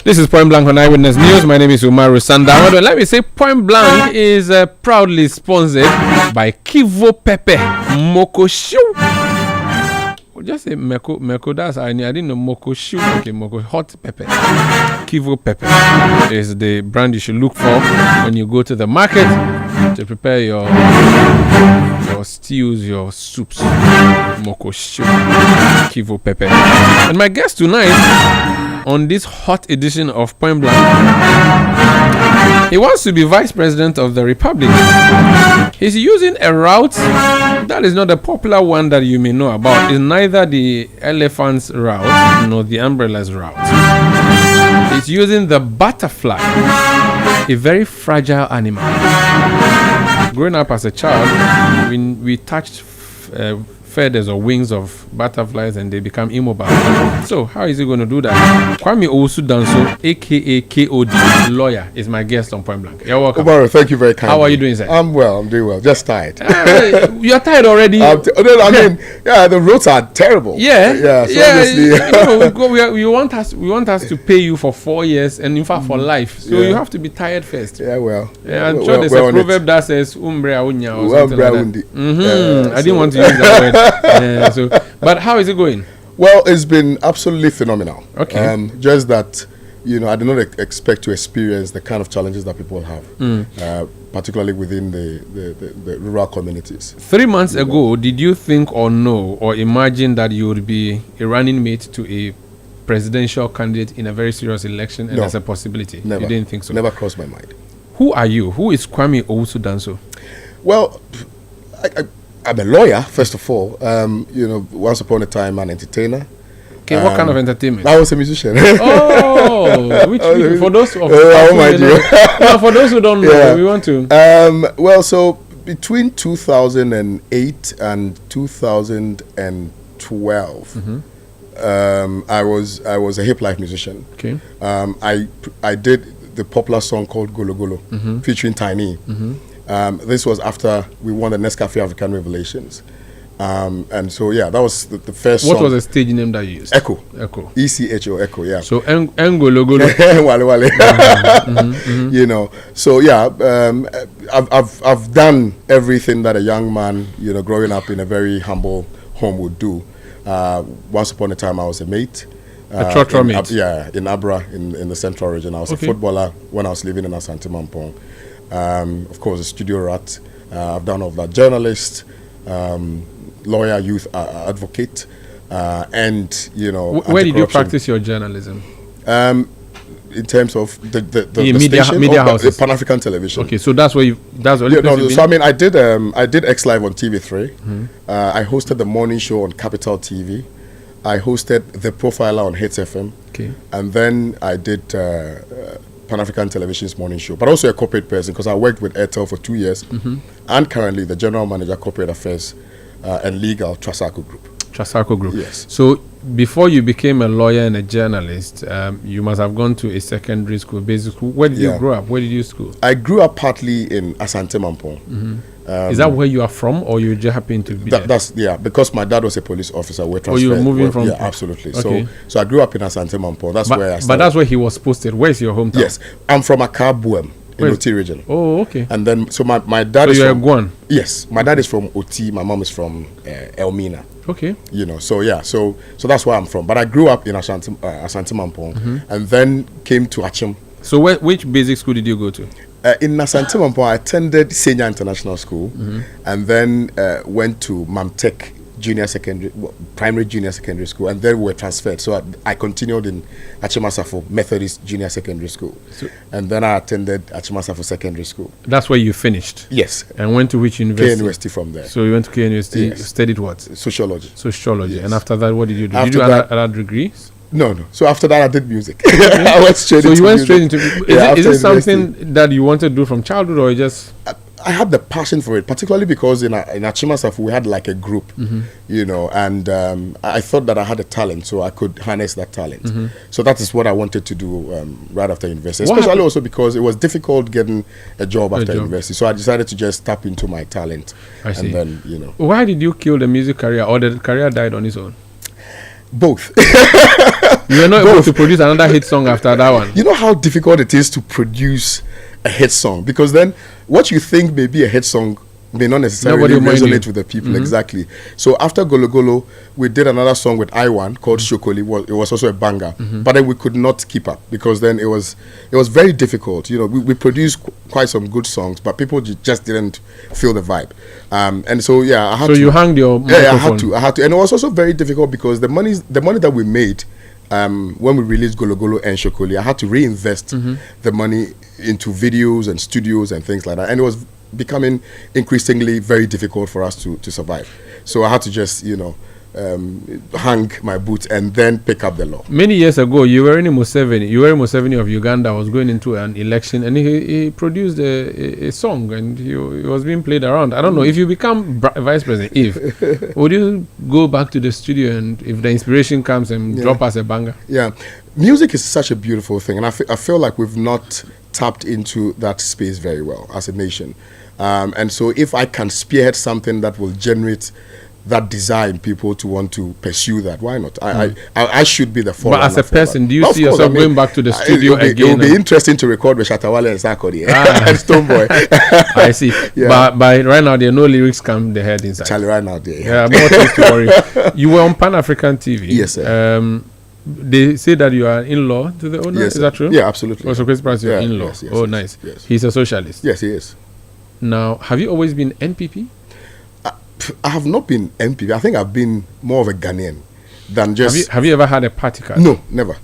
This is Point Blank on Eyewitness News. My name is Umaru, Sanda. Let me say Point Blank is proudly sponsored by Kivo Pepe Moko Shoe. Just say Meko, that's I didn't know Moko Shoe. Okay, Moko Hot Pepper. Kivo Pepe is the brand you should look for when you go to the market to prepare your stews, your soups. Moko Shoe. Kivo Pepe. And my guest tonight on this hot edition of Point Blank, he wants to be Vice President of the Republic. He's using a route that is not a popular one that you may know about. It's neither the elephant's route nor the umbrella's route. He's using the butterfly, a very fragile animal. Growing up as a child, we touched feathers or wings of butterflies and they become immobile. So how is he going to do that? Kwame Owusu Danso, aka KOD, lawyer, is my guest on Point Blank. You're welcome. Umaru, thank you very kindly. How are you doing, sir? I'm well. I'm doing well. Just tired. You're tired already? The roads are terrible. Obviously, we want us to pay you for 4 years and in fact for life. So you have to be tired first. Yeah, well. Yeah, I'm sure there's a proverb that says umbrea unya or something like that. I didn't want to use that word. But how is it going? Well, it's been absolutely phenomenal. Okay. Just that, I did not expect to experience the kind of challenges that people have, particularly within the rural communities. 3 months ago, did you think or know or imagine that you would be a running mate to a presidential candidate in a very serious election and as a possibility? Never. You didn't think so? Never crossed my mind. Who are you? Who is Kwame Owusu Danso? Well, I'm a lawyer, first of all. Once upon a time, an entertainer. Okay, what kind of entertainment? I was a musician. Which for those for those who don't know, we want to. So between 2008 and 2012, I was a hip life musician. Okay. I did the popular song called Golo Golo, featuring Tiny. This was after we won the Nescafe African Revelations. And so, that was the first song. What was the stage name that you used? Echo. ECHO, Echo, yeah. So, Ngolo Golo. Wale. So, I've done everything that a young man, growing up in a very humble home would do. Once upon a time, I was a mate. A trotro mate? In Abra, in the central region. I was a footballer when I was living in Asante Mampong. Of course, a studio rat. I've done all of that. Journalist, lawyer, youth advocate, and where did you practice your journalism? In terms of the media houses, the PanAfrican Television. Okay, so that's where you. That's what. So I did X Live on TV3. I hosted the morning show on Capital TV. I hosted The Profiler on Hits FM. Okay, and then I did PanAfrican Television's morning show, but also a corporate person because I worked with Airtel for 2 years, and currently the general manager, corporate affairs and legal, Trasaco Group. Yes. So before you became a lawyer and a journalist, you must have gone to a secondary school, basic school. Where did you grow up? Where did you school? I grew up partly in Asante Mampong. Is that where you are from, or you just happen to be there? Because my dad was a police officer. We're transferred. You were moving from? Yeah, absolutely. Okay. So I grew up in Asante Mampong. That's where I started. But that's where he was posted. Where's your hometown? Yes, I'm from Akabuem in Oti region. Oh, okay. And then, so my dad is from... So you're a Guan? Yes, my dad is from Oti. My mom is from Elmina. Okay. So that's where I'm from. But I grew up in Asante Mampong, and then came to Achim. So which basic school did you go to? In Asante Mampong, I attended Senya International School, and then went to Mamtek Primary Junior Secondary School, and then we were transferred. So I continued in Achimasafo Methodist Junior Secondary School, and then I attended Achimasafo Secondary School. That's where you finished? Yes. And went to which university? K University from there. So you went to K University, yes. Studied what? Sociology. Yes. And after that, what did you do? After did you do other degrees? No. So after that, I did music. I went straight into music. So you went straight into music. Is it something that you wanted to do from childhood, or just... I had the passion for it, particularly because in Achimasaf we had like a group, and I thought that I had a talent, so I could harness that talent. So that is what I wanted to do right after university, especially also because it was difficult getting a job after university. So I decided to just tap into my talent. I see. And then, Why did you kill the music career, or the career died on its own? Both. You were not able to produce another hit song after that one. You know how difficult it is to produce a hit song, because then what you think may be a hit song may not necessarily resonate with the people. Exactly. So after Golo Golo, we did another song with Iwan called Shokoli. It was also a banger, but then we could not keep up, because then it was very difficult. You know, we produced quite some good songs, but people just didn't feel the vibe. And so yeah, I had to. So you hung your microphone. I had to, and it was also very difficult because the money that we made when we released Golo Golo and Shokoli, I had to reinvest the money into videos and studios and things like that, and it was becoming increasingly very difficult for us to survive. So I had to just, hang my boots and then pick up the law. Many years ago, Yoweri Museveni of Uganda was going into an election, and he produced a song, and he was being played around. I don't know, if you become vice president, would you go back to the studio, and if the inspiration comes, and drop us a banger? Yeah, music is such a beautiful thing, and I feel like we've not tapped into that space very well as a nation. And so if I can spearhead something that will generate that desire in people to want to pursue that, why not? I should be the forerunner. But as a person, do you see yourself going back to the studio again? It will be interesting to record with Shatawale and Sarkodie and Stoneboy. I see. Yeah. But right now, there are no lyrics come the head inside. Charlie, right now, there. Yeah, more things to worry. You were on PanAfrican TV. Yes, sir. They say that you are in-law to the owner. Yes, is that true? Yeah, absolutely. Also, Chris Price, you're in-law. Yes, oh, nice. Yes. He's a socialist. Yes, he is. Now, have you always been NPP? I have not been NPP. I think I've been more of a Ghanaian than just. Have you ever had a party card? No, never.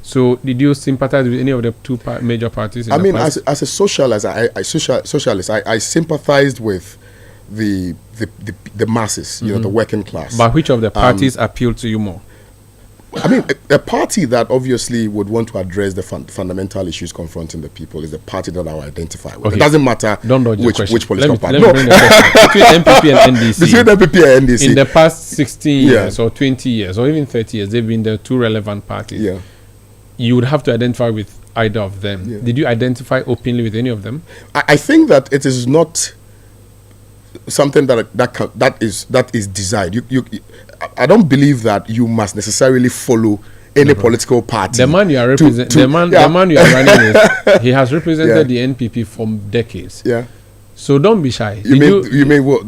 So, did you sympathize with any of the two major parties? As a socialist, I sympathized with the masses, the working class. But which of the parties appealed to you more? I mean, a party that obviously would want to address the fundamental issues confronting the people is the party that I will identify with. Okay. It doesn't matter which political party. Let me bring the question. Between NPP and NDC. Between NPP and NDC. In the past 16 years or 20 years or even 30 years, they've been the two relevant parties. Yeah. You would have to identify with either of them. Yeah. Did you identify openly with any of them? I think that it is not something that is desired. I don't believe that you must necessarily follow any political party. The man you are representing, the man you are running with, he has represented the NPP for decades. Yeah. So don't be shy. You may what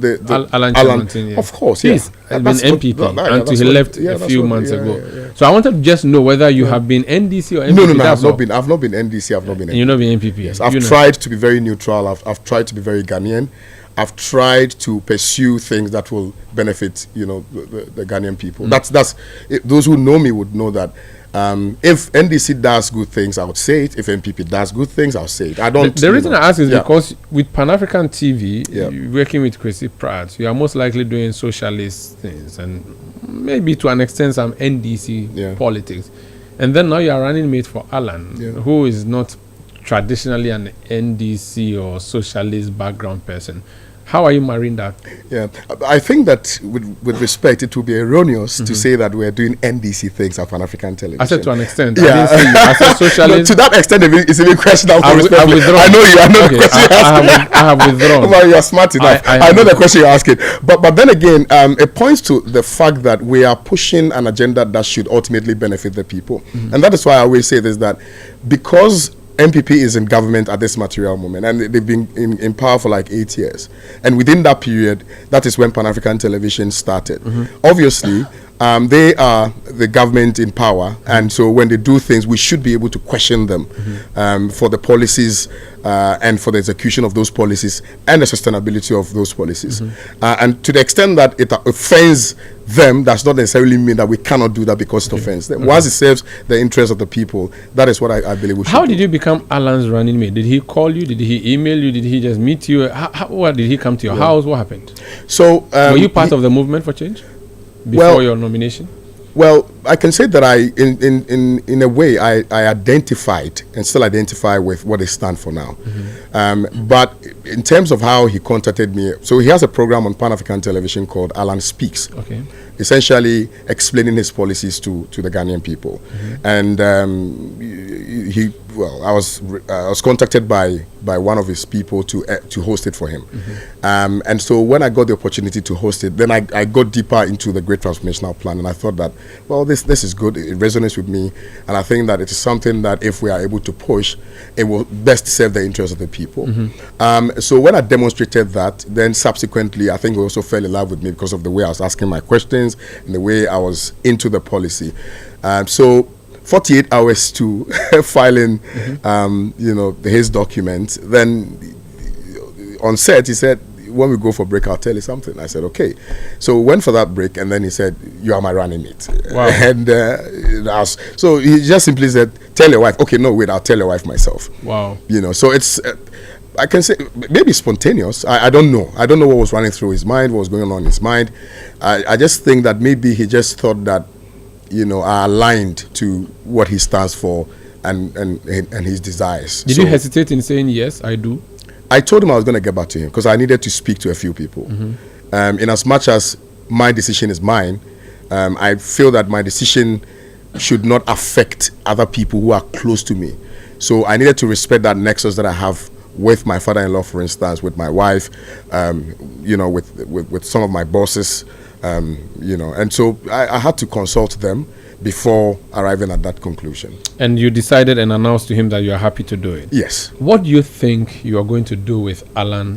Alan Chamantin, of course, yes. He's been NPP until he left a few months ago. Yeah. So I wanted to just know whether you have been NDC or NPP. No, I've not been NDC. I've not been NPP. And you've not been NPP. Yes, I've tried to be very neutral. I've tried to be very Ghanaian. I've tried to pursue things that will benefit, the Ghanaian people. That's those who know me would know that if NDC does good things, I would say it. If NPP does good things, I'll say it. I don't. The reason I ask is because with PanAfrican TV, working with Chrissy Pratt, you are most likely doing socialist things and maybe to an extent some NDC politics. And then now you are running mate for Alan, who is not traditionally an NDC or socialist background person. How are you marrying that? Yeah, I think that with respect, it would be erroneous to say that we're doing NDC things at PanAfrican Television. I said to an extent. I didn't say you. I said socialist. To that extent, it's even questionable. I know the question you're asking. I have withdrawn. Well, you're smart enough. I know the question you're asking. But then again, it points to the fact that we are pushing an agenda that should ultimately benefit the people. And that is why I always say this, that because NPP is in government at this material moment, and they've been in power for like 8 years. And within that period, that is when PanAfrican Television started. Obviously, they are the government in power, and so when they do things, we should be able to question them for the policies and for the execution of those policies and the sustainability of those policies. And to the extent that it offends them, does not necessarily mean that we cannot do that because it offends them. Once it serves the interest of the people, that is what I believe we should do. How did you become Alan's running mate? Did he call you? Did he email you? Did he just meet you? What did he come to your house? What happened? So were you part of the movement for change before your nomination? Well, I can say that in a way, I identified and still identify with what they stand for now. But in terms of how he contacted me, so he has a program on PanAfrican Television called Alan Speaks. Okay. Essentially explaining his policies to the Ghanaian people. And he well, I was contacted by one of his people to host it for him. And so when I got the opportunity to host it, then I got deeper into the Great Transformational Plan, and I thought that, well, this is good. It resonates with me, and I think that it is something that if we are able to push, it will best serve the interests of the people. So when I demonstrated that, then subsequently, I think he also fell in love with me because of the way I was asking my questions and the way I was into the policy. So 48 hours to filing, his document. Then on set, he said, when we go for break, I'll tell you something. I said, okay. So we went for that break, and then he said, you are my running mate. Wow. And so he just simply said, tell your wife. Okay, no, wait, I'll tell your wife myself. Wow. So it's, I can say, maybe spontaneous. I don't know. I don't know what was running through his mind, what was going on in his mind. I just think that maybe he just thought that, are aligned to what he stands for and his desires. Did you hesitate in saying, yes, I do? I told him I was going to get back to him because I needed to speak to a few people. In as much as my decision is mine, I feel that my decision should not affect other people who are close to me. So I needed to respect that nexus that I have with my father-in-law, for instance, with my wife, with some of my bosses, and so I had to consult them before arriving at that conclusion. And you decided and announced to him that you are happy to do it? Yes. What do you think you are going to do with Alan?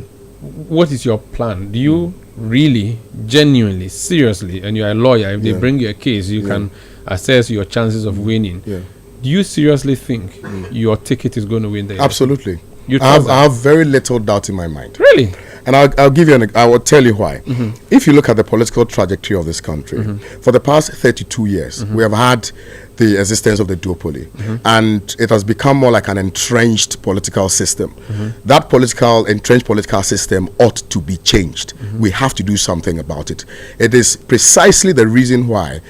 What is your plan? Do you really, genuinely, seriously, and you're a lawyer, if they bring you a case, you can assess your chances of winning. Do you seriously think your ticket is going to win the election? Absolutely. I have very little doubt in my mind. Really? And I'll give you I will tell you why. If you look at the political trajectory of this country, for the past 32 years, we have had the existence of the duopoly, and it has become more like an entrenched political system. That entrenched political system ought to be changed. We have to do something about it. It is precisely the reason why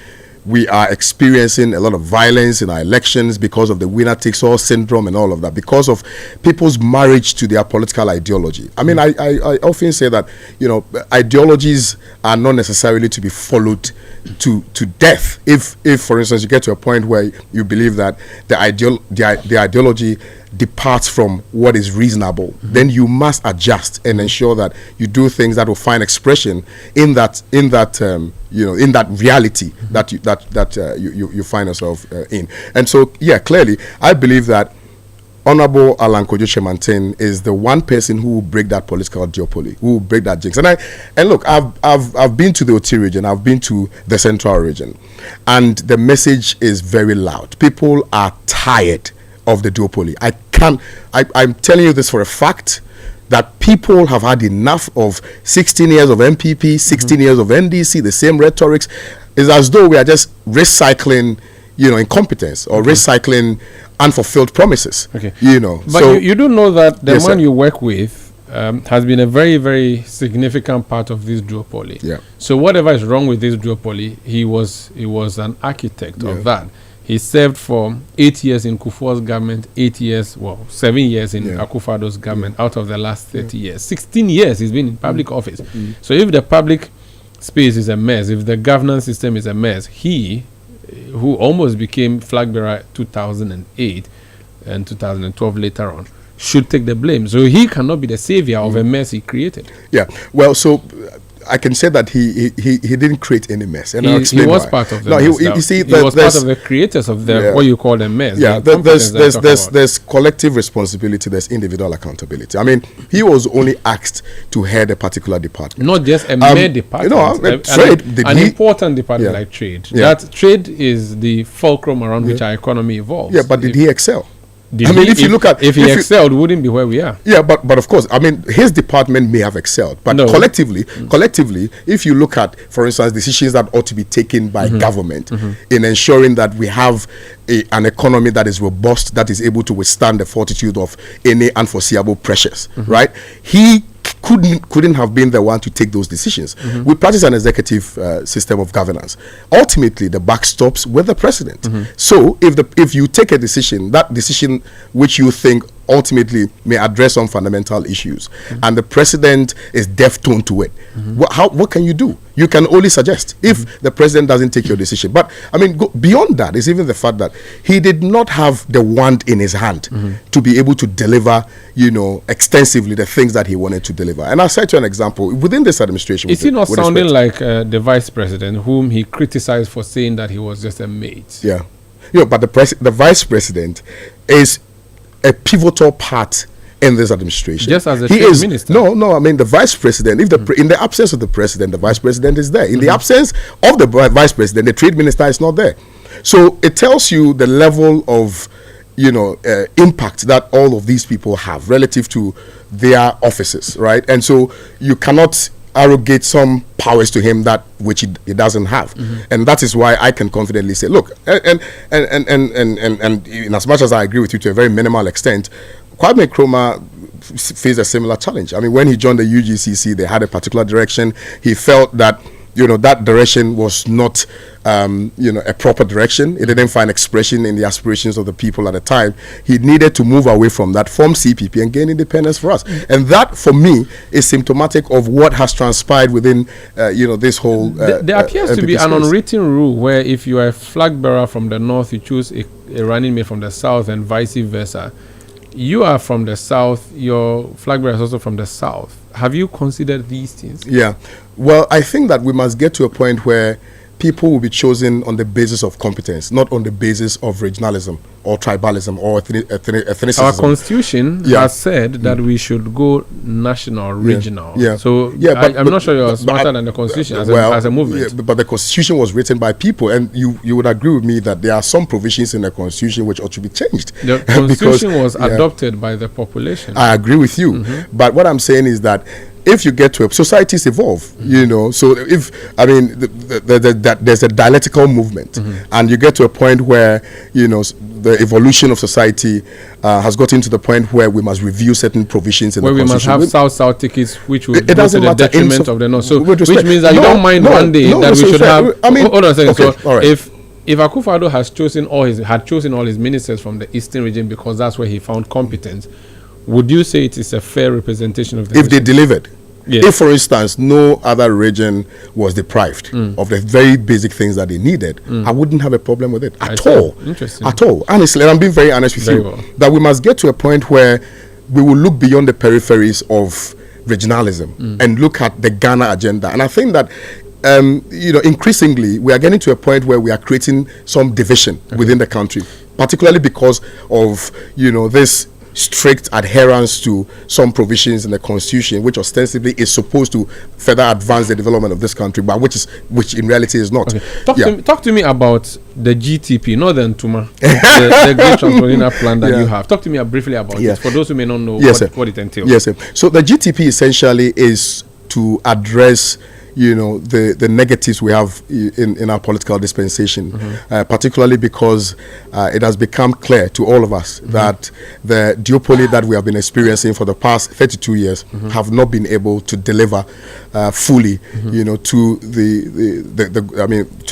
we are experiencing a lot of violence in our elections because of the winner-takes-all syndrome and all of that, because of people's marriage to their political ideology. I mean, I often say that, ideologies are not necessarily to be followed to death. If, for instance, you get to a point where you believe that the ideology departs from what is reasonable, then you must adjust and ensure that you do things that will find expression in that reality that you find yourself in. And so, clearly, I believe that Honorable Alan Kojo Shemantin is the one person who will break that political duopoly, who will break that jinx. And look, I've been to the Oti region, I've been to the Central region, and the message is very loud. People are tired of the duopoly. I'm telling you this for a fact, that people have had enough of 16 years of MPP, 16 years of NDC, the same rhetorics. It's as though we are just recycling, incompetence or recycling unfulfilled promises. Okay. But so you do know that the man you work with has been a very, very significant part of this duopoly. Yeah. So whatever is wrong with this duopoly, he was an architect of that. He served for 8 years in Kufuor's government, 7 years in Akufo-Addo's government out of the last 30 years. 16 years he's been in public office. So if the public space is a mess, if the governance system is a mess, he, who almost became flag bearer 2008 and 2012 later on, should take the blame. So he cannot be the savior of a mess he created. Yeah, well, so I can say that he didn't create any mess, and I'll explain he was why. Part of the no, mess. He was part of the creators of the what you call the mess. Yeah, there's collective responsibility, there's individual accountability. I mean, he was only asked to head a particular department, not just a mere department. Trade, an important department like trade. That trade is the fulcrum around which our economy evolves. Yeah, but did he excel? If he excelled, wouldn't be where we are. Yeah, but of course, I mean, his department may have excelled, but collectively, if you look at, for instance, decisions that ought to be taken by government in ensuring that we have an economy that is robust, that is able to withstand the fortitude of any unforeseeable pressures, right? He couldn't have been the one to take those decisions. We practice an executive system of governance. Ultimately, the buck stops with the president. So if you take a decision, that decision which you think ultimately may address some fundamental issues, and the president is deaf-toned to it, what can you do? You can only suggest if the president doesn't take your decision. But I mean, beyond that is even the fact that he did not have the wand in his hand to be able to deliver, extensively the things that he wanted to deliver. And I'll cite you an example within this administration. Is he not sounding like the vice president, whom he criticized for saying that he was just a mate? Yeah, but the vice president is a pivotal part in this administration. Just as a trade minister. No. I mean, the vice president. If in the absence of the president, the vice president is there. In the absence of the vice president, the trade minister is not there. So it tells you the level of impact that all of these people have relative to their offices, right? And so you cannot arrogate some powers to him that which he doesn't have, and that is why I can confidently say, look, and in as much as I agree with you to a very minimal extent, Kwame Nkrumah faced a similar challenge. I mean, when he joined the UGCC, they had a particular direction. He felt that that direction was not a proper direction. It didn't find expression in the aspirations of the people at the time. He needed to move away from that, form CPP, and gain independence for us. And that, for me, is symptomatic of what has transpired within, this whole. There appears to be an unwritten rule where if you are a flag bearer from the north, you choose a running mate from the south, and vice versa. You are from the south. Your flag bearer is also from the south. Have you considered these things? Yeah. Well, I think that we must get to a point where people will be chosen on the basis of competence, not on the basis of regionalism or tribalism or ethnicism. Our constitution has said that we should go national, regional. Yeah. So I'm not sure you're smarter than the constitution as a movement. Yeah, but the constitution was written by people, and you would agree with me that there are some provisions in the constitution which ought to be changed. The constitution was adopted by the population. I agree with you. But what I'm saying is that if you get to societies evolve, so if, I mean, there's a dialectical movement, and you get to a point where, the evolution of society has gotten to the point where we must review certain provisions in the constitution. Where we must have south tickets, which would go to the detriment of the north. So, which means that you don't mind one day that we should have. I mean, hold on a second. Okay, so, if Akufo-Addo had chosen all his ministers from the eastern region because that's where he found competence, would you say it is a fair representation of the if they delivered? Yes. If, for instance, no other region was deprived of the very basic things that they needed, I wouldn't have a problem with it at all. Interesting. At all. Honestly, and I'm being very honest with you, that we must get to a point where we will look beyond the peripheries of regionalism and look at the Ghana agenda. And I think that increasingly we are getting to a point where we are creating some division within the country, particularly because of this strict adherence to some provisions in the constitution, which ostensibly is supposed to further advance the development of this country, but which in reality is not. Okay. Talk to me about the GTP, Northern Tuma, the Great Transformation Plan that you have. Talk to me briefly about it, for those who may not know what it entails. Yes, sir. So the GTP essentially is to address the negatives we have in our political dispensation, particularly because it has become clear to all of us that the duopoly that we have been experiencing for the past 32 years have not been able to deliver fully, to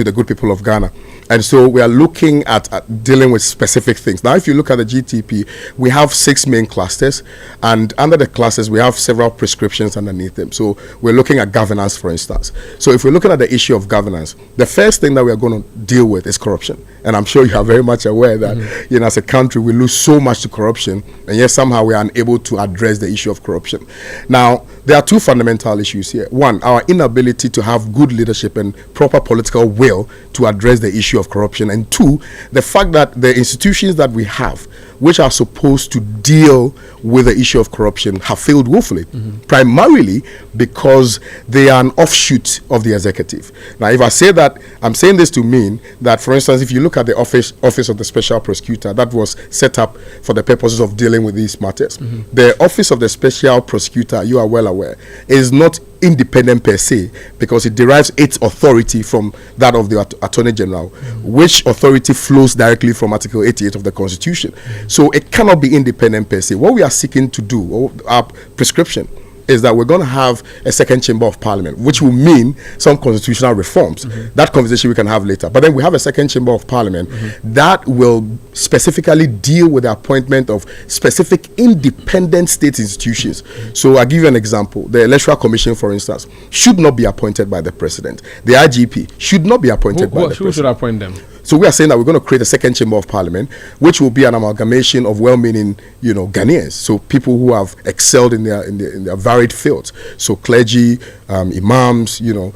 the good people of Ghana. And so we are looking at dealing with specific things. Now, if you look at the GTP, we have 6 main clusters, and under the clusters, we have several prescriptions underneath them. So we're looking at governance, for instance. So if we're looking at the issue of governance, the first thing that we are going to deal with is corruption. And I'm sure you are very much aware that, as a country, we lose so much to corruption, and yet somehow we are unable to address the issue of corruption. Now, there are 2 fundamental issues here. One, our inability to have good leadership and proper political will to address the issue of corruption. And 2, the fact that the institutions that we have, which are supposed to deal with the issue of corruption, have failed woefully, primarily because they are an offshoot of the executive. Now, if I say that, I'm saying this to mean that, for instance, if you look at the office of the Special Prosecutor that was set up for the purposes of dealing with these matters, the Office of the Special Prosecutor, you are well aware, is not independent per se, because it derives its authority from that of the Attorney General, which authority flows directly from Article 88 of the Constitution. So it cannot be independent per se. What we are seeking to do, our prescription, is that we're going to have a second chamber of parliament, which will mean some constitutional reforms. That conversation we can have later. But then we have a second chamber of parliament that will specifically deal with the appointment of specific independent state institutions. So I'll give you an example. The Electoral Commission, for instance, should not be appointed by the president. The IGP should not be appointed by the president. Who should appoint them? So we are saying that we're going to create a second chamber of parliament, which will be an amalgamation of well-meaning, Ghanaians. So people who have excelled in their varied fields. So clergy, imams, your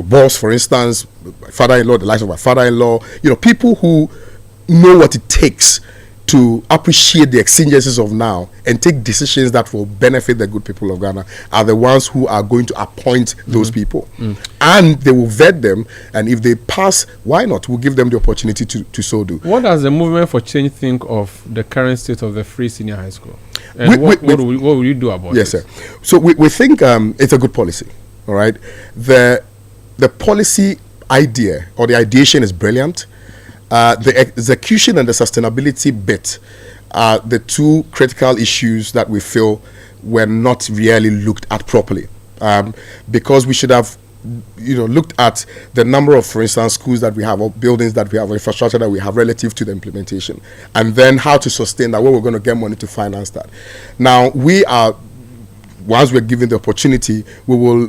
boss, for instance, father-in-law, the likes of my father-in-law, people who know what it takes to appreciate the exigencies of now and take decisions that will benefit the good people of Ghana are the ones who are going to appoint those people. And they will vet them, and if they pass, why not? We'll give them the opportunity to so do. What does the Movement for Change think of the current state of the free senior high school? And what will you do about it? Yes, sir. So we think it's a good policy, all right? The policy idea or the ideation is brilliant. The execution and the sustainability bit are the two critical issues that we feel were not really looked at properly. Because we should have, looked at the number of, for instance, schools that we have, or buildings that we have, or infrastructure that we have relative to the implementation, and then how to sustain that, where we're going to get money to finance that. Now, once we're given the opportunity, we will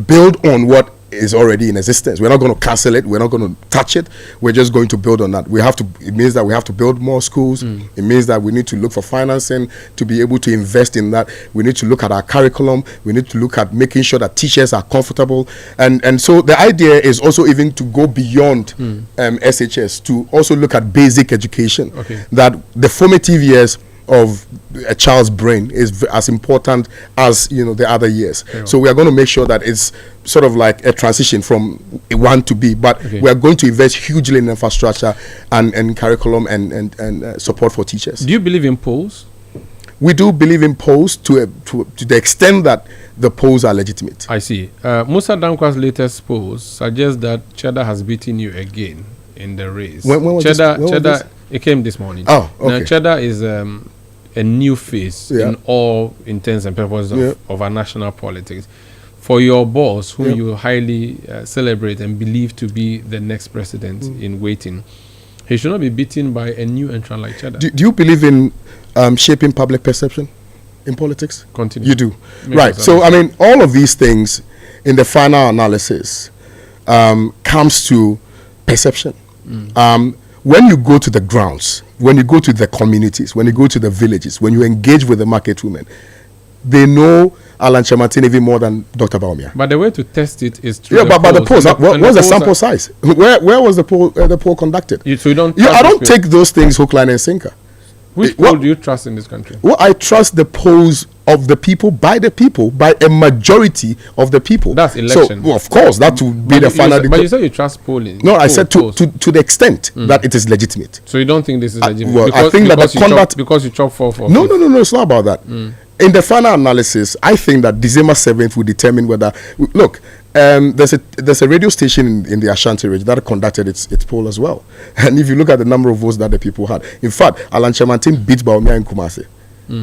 build on what is already in existence. We're not going to cancel it. We're not going to touch it. We're just going to build on that. It means that we have to build more schools. It means that we need to look for financing to be able to invest in that. We need to look at our curriculum. We need to look at making sure that teachers are comfortable. And so the idea is also even to go beyond SHS to also look at basic education. Okay. That the formative years of a child's brain is as important as the other years. Okay. So we are going to make sure that it's sort of like a transition from one to B, but we are going to invest hugely in infrastructure and curriculum and support for teachers. Do you believe in polls? We do believe in polls to the extent that the polls are legitimate. I see. Musa Dankwa's latest polls suggest that Cheddar has beaten you again in the race. When was Cheddar, it came this morning. Oh, okay. Now, Cheddar is a new face in all intents and purposes of our national politics. For your boss, whom you highly celebrate and believe to be the next president in waiting, he should not be beaten by a new entrant like Cheddar. Do you believe in shaping public perception in politics? Continue. You do. Right. So, all of these things in the final analysis comes to perception. When you go to the grounds, when you go to the communities, when you go to the villages, when you engage with the market women, they know Alan Chamartin even more than Dr. Baumia. But the way to test it is through but the polls. What's the sample size? Where was the poll conducted? I don't take those things hook, line, and sinker. Which poll do you trust in this country? Well, I trust the polls of the people, by a majority of the people. That's election. So, of course, that would be the final. But you said you trust polling. No, I said to the extent that it is legitimate. So you don't think this is legitimate? Well, I think that the conduct... Because you chop 4 No, it's not about that. In the final analysis, I think that December 7th will determine whether... Look, there's a radio station in the Ashanti region that conducted its poll as well. And if you look at the number of votes that the people had, in fact, Alan Chamartin beat Baumia in Kumasi.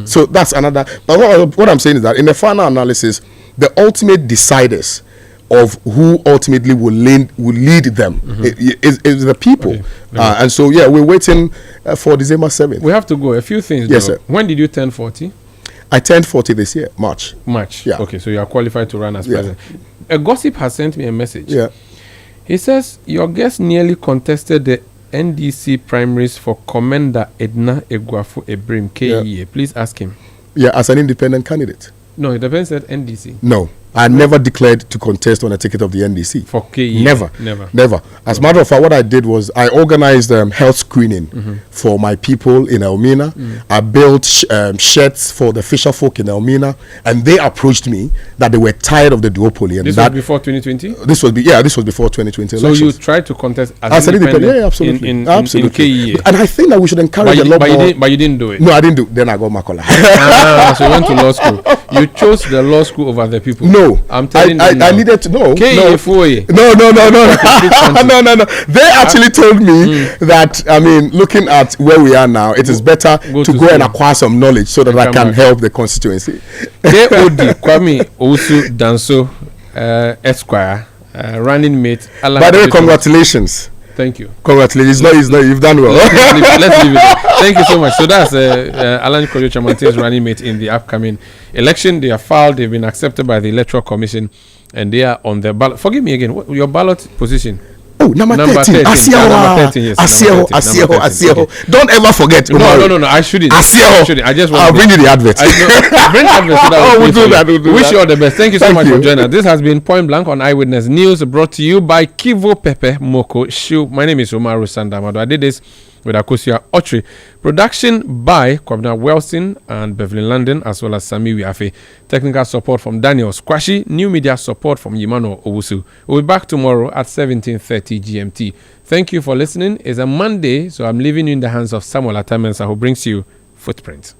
So that's another... But what I'm saying is that in the final analysis, the ultimate deciders of who ultimately will lead them is the people. Okay. And so, we're waiting for December 7th. We have to go. A few things. Yes, sir. When did you turn 40? I turned 40 this year, March. Yeah. Okay, so you are qualified to run as president. A gossip has sent me a message. Yeah. He says, your guest nearly contested the NDC primaries for Commander Edna Egwafu Ebrim, KEA. Please ask him. Yeah, as an independent candidate. No, it depends at NDC. No. I never declared to contest on a ticket of the NDC. For KE? Never. As a matter of fact, what I did was I organized health screening for my people in Elmina. I built shirts for the fisher folk in Elmina, and they approached me that they were tired of the duopoly. And this was before 2020? This was before 2020 So elections. you tried to contest as independent? Yeah, absolutely. In KE? And I think that we should encourage a lot more. But you didn't do it? No, I didn't do it. Then I got Makola. So you went to law school. You chose the law school over the people? No, No, I'm telling you I now. needed to know. No. No. They actually told me that, I mean, looking at where we are now, it is better to go and acquire some knowledge so that I can help the constituency. KOD, Kwame Owusu Danso, Esquire, running mate. By the way, congratulations. Thank you. Congratulations. It's not, you've done well. Let's leave it there. Thank you so much. So that's Alan Kojo Chamante's running mate in the upcoming election. They are filed. They've been accepted by the Electoral Commission, and they are on the ballot. Forgive me again. What your ballot position? Oh, number 13. Number 13, yes. Asieho. Don't ever forget. Umaru. No. I shouldn't. Asieho. I just want I'll bring you the advert. Bring adverts. So we'll do that. Wish you all the best. Thank you so much for joining us. This has been Point Blank on Eyewitness News, brought to you by Kivo Pepe Moko Shu. My name is Umaru Sanda, Amadu. I did this with Akosia Otri. Production by Kwame Wilson and Beverly London, as well as Sami Wiafe. Technical support from Daniel Squashi. New media support from Yimano Owusu. We'll be back tomorrow at 17:30 GMT. Thank you for listening. It's a Monday, so I'm leaving you in the hands of Samuel Atamensa, who brings you Footprints.